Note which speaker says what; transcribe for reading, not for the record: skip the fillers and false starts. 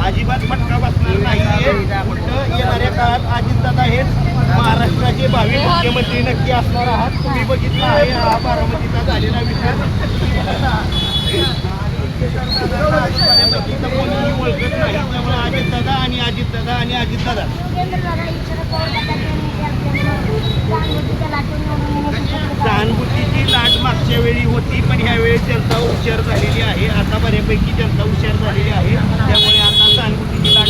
Speaker 1: अजिबात फटका बसणार नाहीये. येणाऱ्या काळात अजितदादा हे महाराष्ट्राचे भावी मुख्यमंत्री नक्की असणार आहात. तुम्ही बघितलं आहे हा बारामतीचा झालेला विकास कोणीही ओळखत नाही. त्यामुळे अजितदादा आणि अजितदादा आणि अजितदादा सहानुभूतीची लाट मागच्या वेळी होती, पण ह्यावेळी जनता हुशार झालेली आहे. आता बऱ्यापैकी जनता हुशार झालेली आहे. त्यामुळे आता सहानुभूतीची लाट